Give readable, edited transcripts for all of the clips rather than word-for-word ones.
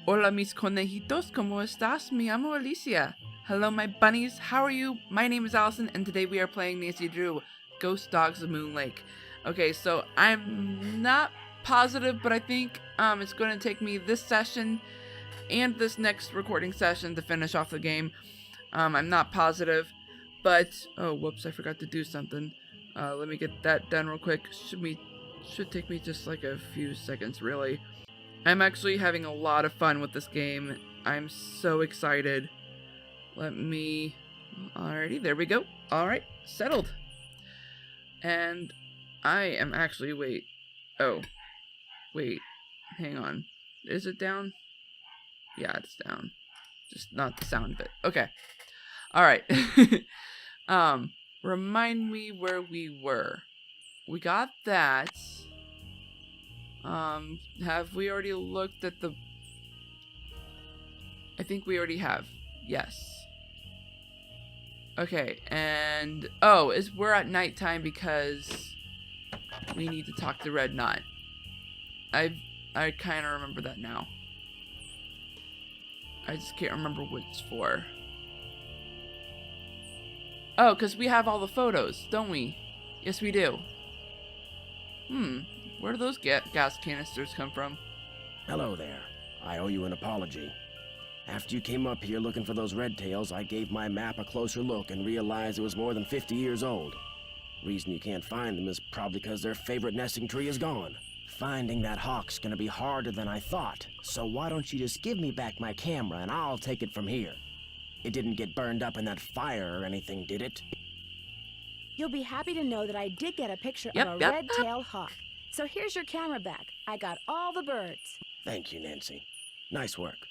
Hola mis conejitos, ¿cómo estás? Me llamo Alicia. Hello my bunnies, how are you? My name is Allison and today we are playing Nancy Drew, Ghost Dogs of Moon Lake. Okay, so I'm not positive, but I think it's going to take me this session and this next recording session to finish off the game. I'm not positive, but oh whoops, I forgot to do something. Let me get that done real quick. Should take me just like a few seconds, really. I'm actually having a lot of fun with this game. I'm so excited. Alrighty, there we go. Alright, settled. And I am actually, wait, hang on. Is it down? Yeah, it's down. Just not the sound of it. Okay. Alright. Remind me where we were. We got that. Have we already looked at the... I think we already have. Yes. Okay, and... oh, we're at nighttime because we need to talk to Red Knot. I kind of remember that now. I just can't remember what it's for. Oh, because we have all the photos, don't we? Yes, we do. Where do those gas canisters come from? Hello there. I owe you an apology. After you came up here looking for those red tails, I gave my map a closer look and realized it was more than 50 years old. Reason you can't find them is probably because their favorite nesting tree is gone. Finding that hawk's gonna be harder than I thought, so why don't you just give me back my camera and I'll take it from here. It didn't get burned up in that fire or anything, did it? You'll be happy to know that I did get a picture of a red-tailed hawk. So here's your camera back. I got all the birds. Thank you, Nancy. Nice work.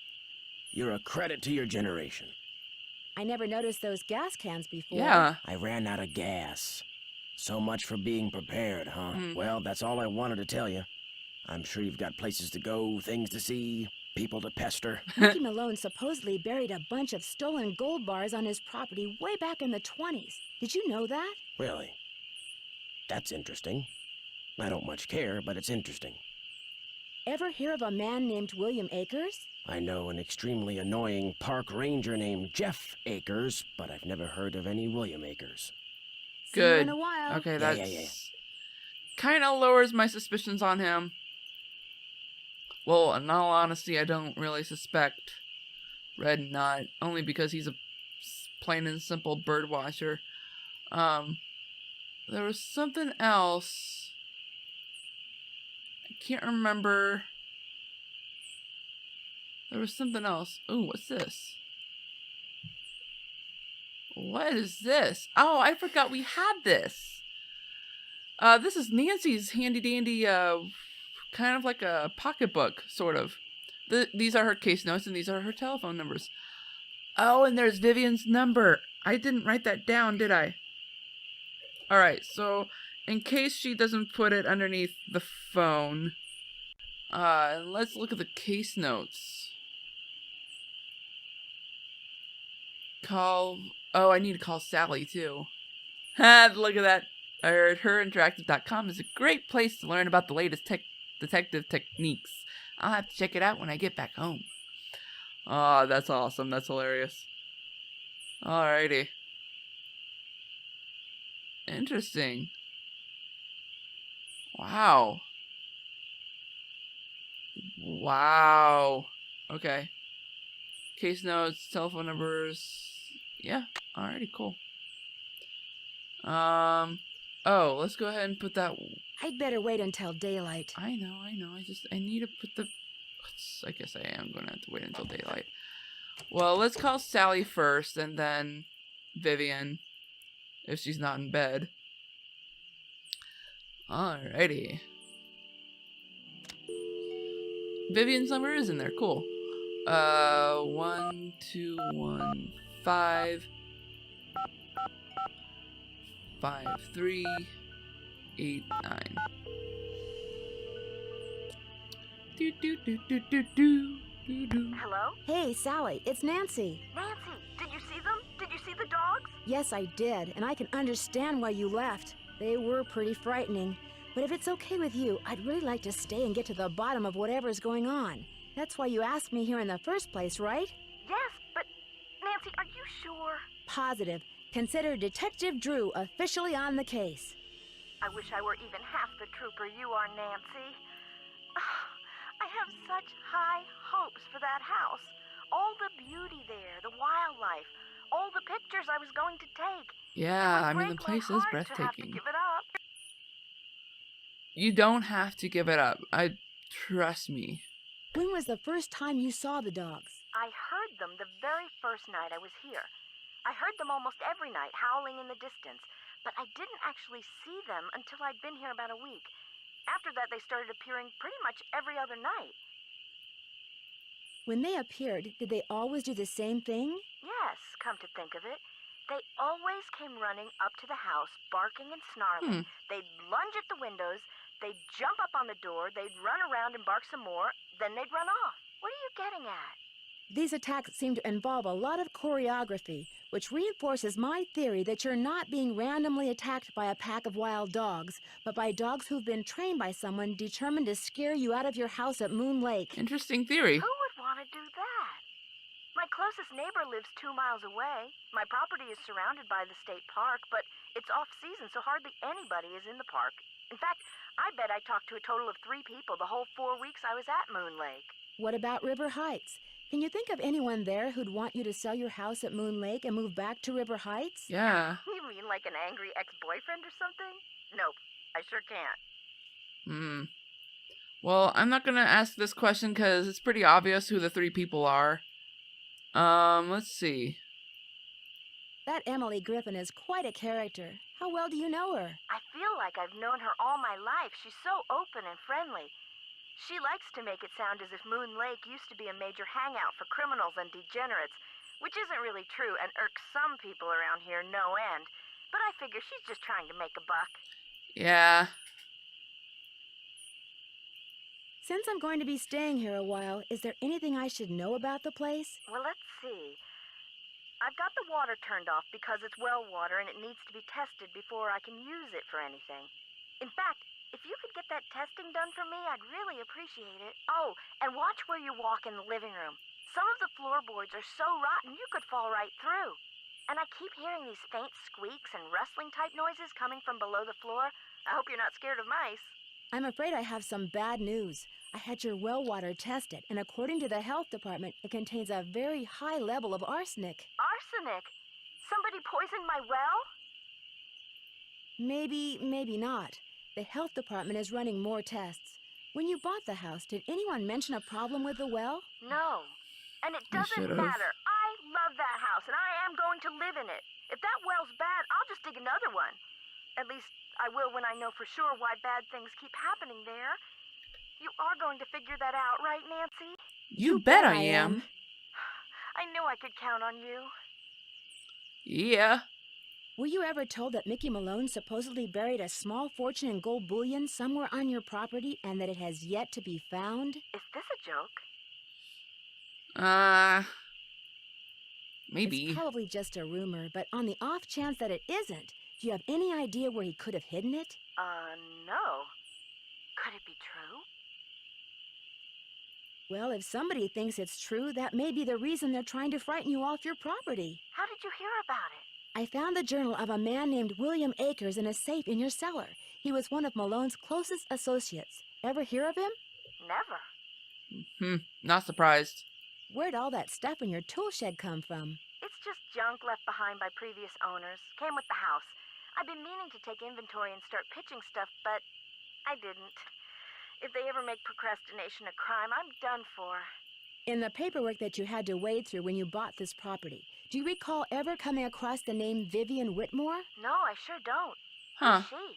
You're a credit to your generation. I never noticed those gas cans before. Yeah. I ran out of gas. So much for being prepared, huh? Well, that's all I wanted to tell you. I'm sure you've got places to go, things to see, people to pester. Mickey Malone supposedly buried a bunch of stolen gold bars on his property way back in the 20s. Did you know that? Really? That's interesting. I don't much care, but it's interesting. Ever hear of a man named William Akers? I know an extremely annoying park ranger named Jeff Akers, but I've never heard of any William Akers. See you Good. in a while. Okay, Yeah. that's kind of lowers my suspicions on him. Well, in all honesty, I don't really suspect Red Knot, only because he's a plain and simple bird watcher. There was something else. I can't remember. There was something else. Ooh, what's this? What is this? Oh, I forgot we had this. This is Nancy's handy dandy, kind of like a pocketbook, sort of. These are her case notes and these are her telephone numbers. Oh, and there's Vivian's number. I didn't write that down, did I? Alright, so in case she doesn't put it underneath the phone, let's look at the case notes. Oh, I need to call Sally, too. Ha, look at that. I heard herinteractive.com is a great place to learn about the latest detective techniques. I'll have to check it out when I get back home. Oh, that's awesome. That's hilarious. Alrighty. Interesting. Wow. Wow. Okay. Case notes, telephone numbers. Yeah. Alrighty, cool. Oh, let's go ahead and put that... I'd better wait until daylight. I know. I need to put the... I guess I am going to have to wait until daylight. Well, let's call Sally first, and then Vivian, if she's not in bed. Alrighty. Vivian's number is in there. Cool. 1215 5389. Hello? Hey, Sally, it's Nancy. Nancy, did you see them? Did you see the dogs? Yes, I did, and I can understand why you left. They were pretty frightening. But if it's okay with you, I'd really like to stay and get to the bottom of whatever's going on. That's why you asked me here in the first place, right? Yes, but Nancy, are you sure? Positive. Consider Detective Drew officially on the case. I wish I were even half the trooper you are, Nancy. I have such high hopes for that house. All the beauty there, the wildlife, all the pictures I was going to take. Yeah, I mean, the Break my place is heart to have to breathtaking. give it up. You don't have to give it up. Trust me. When was the first time you saw the dogs? I heard them the very first night I was here. I heard them almost every night, howling in the distance, but I didn't actually see them until I'd been here about a week. After that, they started appearing pretty much every other night. When they appeared, did they always do the same thing? Yes, come to think of it. They always came running up to the house, barking and snarling. They'd lunge at the windows, they'd jump up on the door, they'd run around and bark some more, then they'd run off. What are you getting at? These attacks seem to involve a lot of choreography, which reinforces my theory that you're not being randomly attacked by a pack of wild dogs, but by dogs who've been trained by someone determined to scare you out of your house at Moon Lake. Interesting theory. Who would want to do that? My closest neighbor lives 2 miles away. My property is surrounded by the state park, but it's off-season, so hardly anybody is in the park. In fact, I bet I talked to a total of 3 people the whole 4 weeks I was at Moon Lake. What about River Heights? Can you think of anyone there who'd want you to sell your house at Moon Lake and move back to River Heights? Yeah. You mean like an angry ex-boyfriend or something? Nope, I sure can't. Well, I'm not gonna ask this question because it's pretty obvious who the 3 people are. Let's see. That Emily Griffin is quite a character. How well do you know her? I feel like I've known her all my life. She's so open and friendly. She likes to make it sound as if Moon Lake used to be a major hangout for criminals and degenerates, which isn't really true and irks some people around here no end. But I figure she's just trying to make a buck. Yeah. Since I'm going to be staying here a while, is there anything I should know about the place? Well, let's see. I've got the water turned off because it's well water and it needs to be tested before I can use it for anything. In fact, if you could get that testing done for me, I'd really appreciate it. Oh, and watch where you walk in the living room. Some of the floorboards are so rotten you could fall right through. And I keep hearing these faint squeaks and rustling type noises coming from below the floor. I hope you're not scared of mice. I'm afraid I have some bad news. I had your well water tested, and according to the health department, it contains a very high level of arsenic. Arsenic? Somebody poisoned my well? Maybe, maybe not. The health department is running more tests. When you bought the house, did anyone mention a problem with the well? No. And it You doesn't should've. matter. I love that house, and I am going to live in it. If that well's bad, I'll just dig another one. At least, I will when I know for sure why bad things keep happening there. You are going to figure that out, right, Nancy? You bet I am. I knew I could count on you. Yeah. Were you ever told that Mickey Malone supposedly buried a small fortune in gold bullion somewhere on your property and that it has yet to be found? Is this a joke? Maybe. It's probably just a rumor, but on the off chance that it isn't, do you have any idea where he could have hidden it? No. Could it be true? Well, if somebody thinks it's true, that may be the reason they're trying to frighten you off your property. How did you hear about it? I found the journal of a man named William Akers in a safe in your cellar. He was one of Malone's closest associates. Ever hear of him? Never. Not surprised. Where'd all that stuff in your tool shed come from? It's just junk left behind by previous owners. Came with the house. I've been meaning to take inventory and start pitching stuff, but I didn't. If they ever make procrastination a crime, I'm done for. In the paperwork that you had to wade through when you bought this property, do you recall ever coming across the name Vivian Whitmore? No, I sure don't. Huh. Who's she?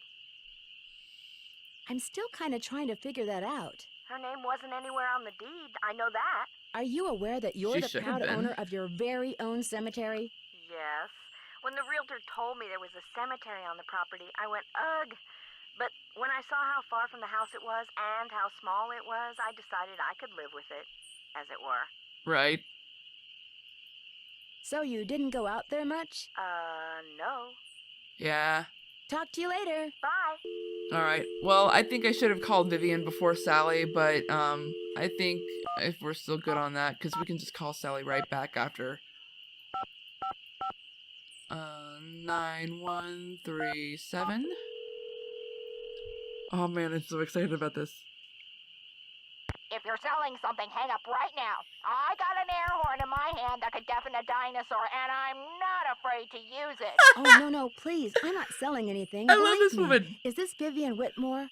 I'm still kind of trying to figure that out. Her name wasn't anywhere on the deed. I know that. Are you aware that you're She the should have proud been. owner of your very own cemetery? Yes. When the realtor told me there was a cemetery on the property, I went, ugh. But when I saw how far from the house it was and how small it was, I decided I could live with it, as it were. Right. So you didn't go out there much? No. Yeah. Talk to you later. Bye. Alright, well, I think I should have called Vivian before Sally, but, I think if we're still good on that, because we can just call Sally right back after. 9137. Oh man, I'm so excited about this. If you're selling something, hang up right now. I got an air horn in my hand that could deafen a dinosaur, and I'm not afraid to use it. Oh, no, please. I'm not selling anything. I love Believe this me. woman. Is this Vivian Whitmore?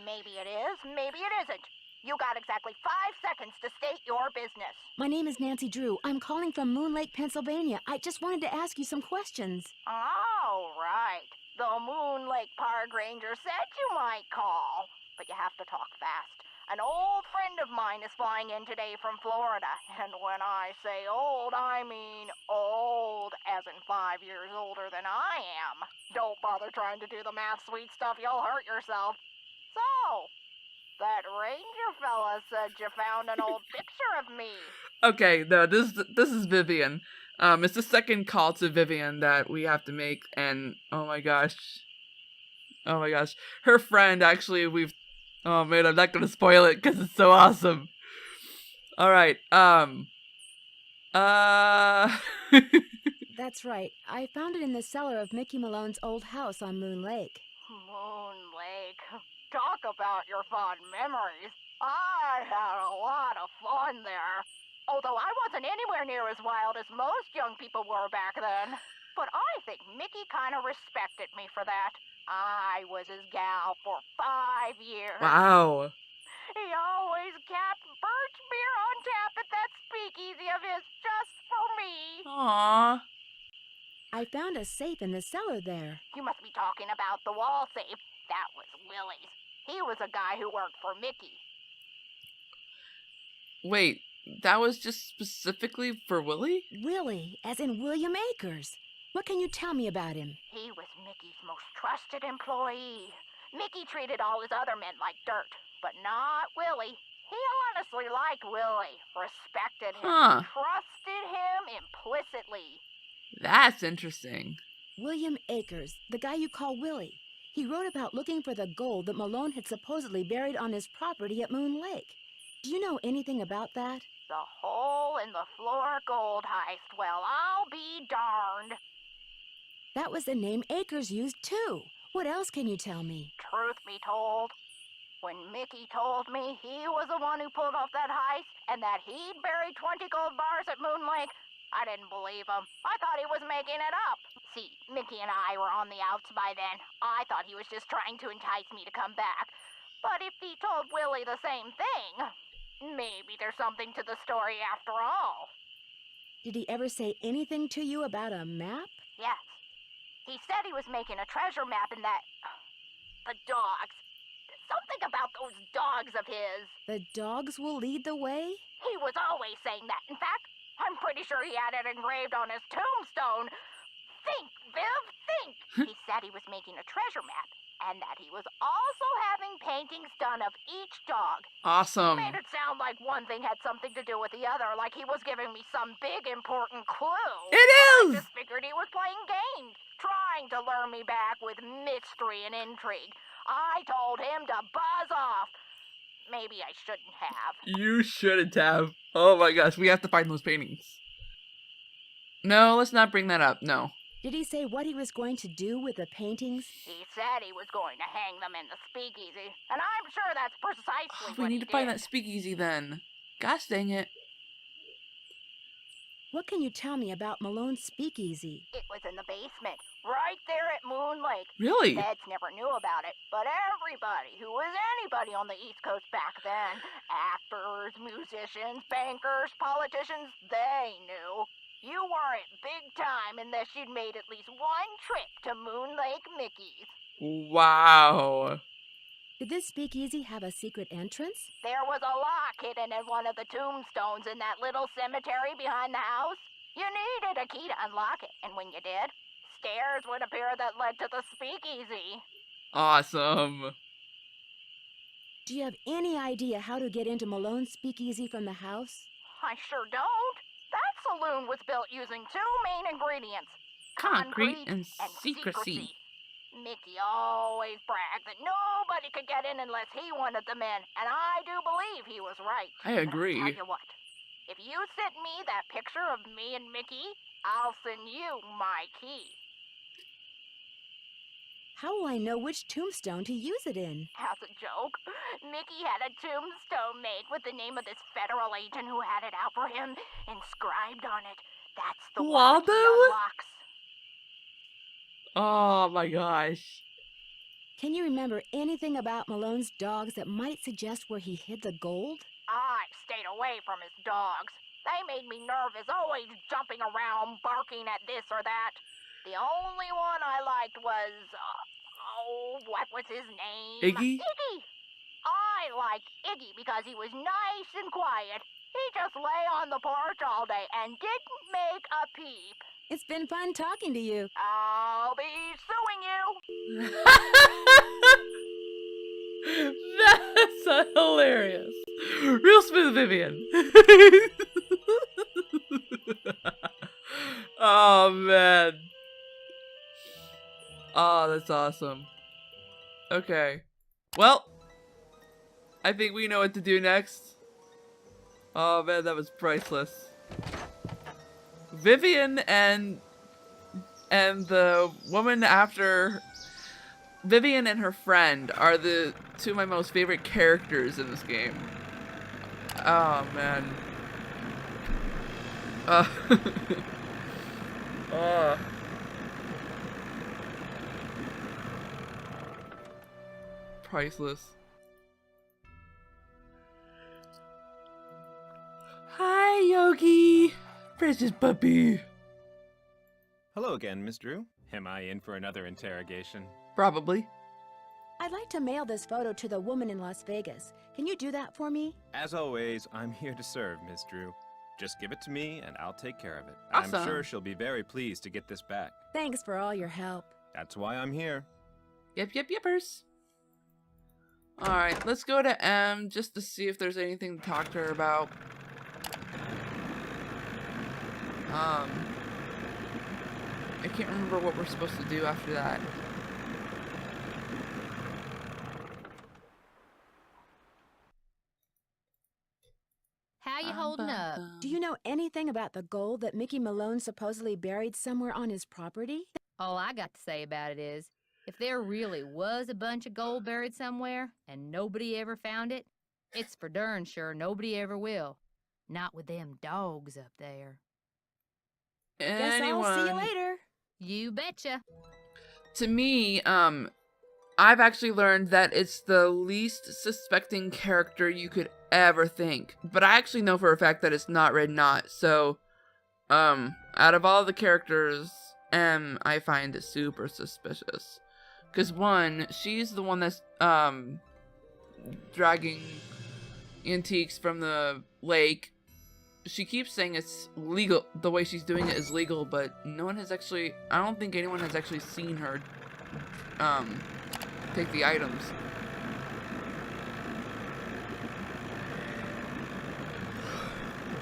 Maybe it is, maybe it isn't. You got exactly 5 seconds to state your business. My name is Nancy Drew. I'm calling from Moon Lake, Pennsylvania. I just wanted to ask you some questions. Oh, right. The Moon Lake Park Ranger said you might call, but you have to talk fast. An old friend of mine is flying in today from Florida, and when I say old, I mean old, as in 5 years older than I am. Don't bother trying to do the math, sweet stuff, you'll hurt yourself. So, that ranger fella said you found an old picture of me. Okay, no, this is Vivian. It's the second call to Vivian that we have to make, and oh my gosh, her friend actually oh man, I'm not gonna spoil it because it's so awesome. All right, That's right. I found it in the cellar of Mickey Malone's old house on Moon Lake. Moon Lake. Talk about your fond memories. I had a lot of fun there. Although I wasn't anywhere near as wild as most young people were back then. But I think Mickey kind of respected me for that. I was his gal for 5 years. wow. He always kept birch beer on tap at that speakeasy of his just for me. Aww. I found a safe in the cellar there. You must be talking about the wall safe. That was Willie's. He was a guy who worked for Mickey. Wait, that was just specifically for Willie? Willie, as in William Akers. What can you tell me about him? He was Mickey's most trusted employee. Mickey treated all his other men like dirt, but not Willie. He honestly liked Willie, respected him, Huh. trusted him implicitly. That's interesting. William Akers, the guy you call Willie. He wrote about looking for the gold that Malone had supposedly buried on his property at Moon Lake. Do you know anything about that? The hole in the floor gold heist. Well, I'll be darned. That was the name Akers used too. What else can you tell me? Truth be told, when Mickey told me he was the one who pulled off that heist and that he'd buried 20 gold bars at Moon Lake, I didn't believe him. I thought he was making it up. See, Mickey and I were on the outs by then. I thought he was just trying to entice me to come back. But if he told Willie the same thing, maybe there's something to the story after all. Did he ever say anything to you about a map? Yes. He said he was making a treasure map in that... the dogs. Something about those dogs of his. The dogs will lead the way? He was always saying that. In fact, I'm pretty sure he had it engraved on his tombstone. Think, Viv, think! He said he was making a treasure map, and that he was also having paintings done of each dog. Awesome. Made it sound like one thing had something to do with the other, like he was giving me some big important clue. It I is! just figured he was playing games, trying to lure me back with mystery and intrigue. I told him to buzz off. Maybe I shouldn't have. You shouldn't have. Oh my gosh, we have to find those paintings. No, let's not bring that up. No. Did he say what he was going to do with the paintings? He said he was going to hang them in the speakeasy, and I'm sure that's precisely We what need he to find did. that speakeasy then. Gosh dang it. What can you tell me about Malone's speakeasy? It was in the basement, right there at Moon Lake. Really? Feds never knew about it, but everybody who was anybody on the East Coast back then, actors, musicians, bankers, politicians, they knew. You weren't big time unless you'd made at least one trip to Moon Lake Mickey's. Wow. Did this speakeasy have a secret entrance? There was a lock hidden in one of the tombstones in that little cemetery behind the house. You needed a key to unlock it, and when you did, stairs would appear that led to the speakeasy. Awesome. Do you have any idea how to get into Malone's speakeasy from the house? I sure don't. That saloon was built using two main ingredients. Concrete and secrecy. Mickey always bragged that nobody could get in unless he wanted them in, and I do believe he was right. I agree. But I'll tell you what, if you send me that picture of me and Mickey, I'll send you my key. How will I know which tombstone to use it in? As a joke, Mickey had a tombstone made with the name of this federal agent who had it out for him inscribed on it. That's the one that he Waldo? unlocks. Oh my gosh. Can you remember anything about Malone's dogs that might suggest where he hid the gold? I stayed away from his dogs. They made me nervous, always jumping around, barking at this or that. The only one I liked was, what was his name? Iggy? Iggy! I liked Iggy because he was nice and quiet. He just lay on the porch all day and didn't make a peep. It's been fun talking to you. I'll be suing you. That's hilarious. Real smooth Vivian. Oh man. Oh, that's awesome. Okay. Well, I think we know what to do next. Oh man, that was priceless. Vivian and the woman after Vivian and her friend are the two of my most favorite characters in this game. Oh man. Priceless. Hi, Yogi. Precious puppy. Hello again, Miss Drew. Am I in for another interrogation? Probably. I'd like to mail this photo to the woman in Las Vegas. Can you do that for me? As always, I'm here to serve, Miss Drew. Just give it to me and I'll take care of it. Awesome. I'm sure she'll be very pleased to get this back. Thanks for all your help. That's why I'm here. Yippers. Alright, let's go to M just to see if there's anything to talk to her about. I can't remember what we're supposed to do after that. How you holding up? Do you know anything about the gold that Mickey Malone supposedly buried somewhere on his property? All I got to say about it is, if there really was a bunch of gold buried somewhere and nobody ever found it, it's for darn sure nobody ever will. Not with them dogs up there. Guess I'll see you later. You betcha. To me, I've actually learned that it's the least suspecting character you could ever think. But I actually know for a fact that it's not Red Knot. So, out of all the characters, M I find super suspicious. Because one, she's the one that's dragging antiques from the lake. She keeps saying it's legal. The way she's doing it is legal, but no one has actually, I don't think anyone has actually seen her take the items.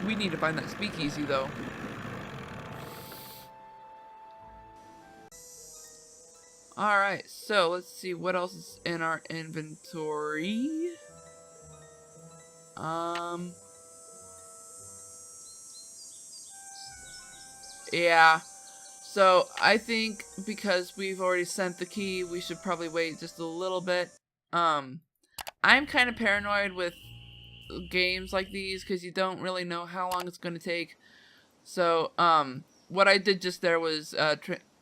We need to find that speakeasy though. Alright, so let's see what else is in our inventory. Yeah. So I think because we've already sent the key, we should probably wait just a little bit. I'm kind of paranoid with games like these because you don't really know how long it's going to take. So what I did just there was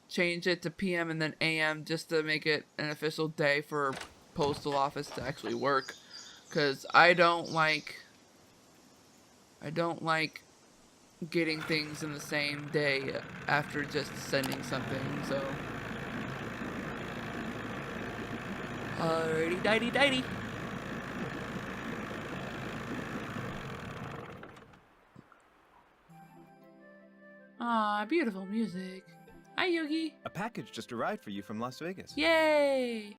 change it to PM and then AM just to make it an official day for postal office to actually work, because I don't like getting things in the same day after just sending something. So alrighty dighty. Ah, beautiful music. Hi, Yogi. A package just arrived for you from Las Vegas. Yay!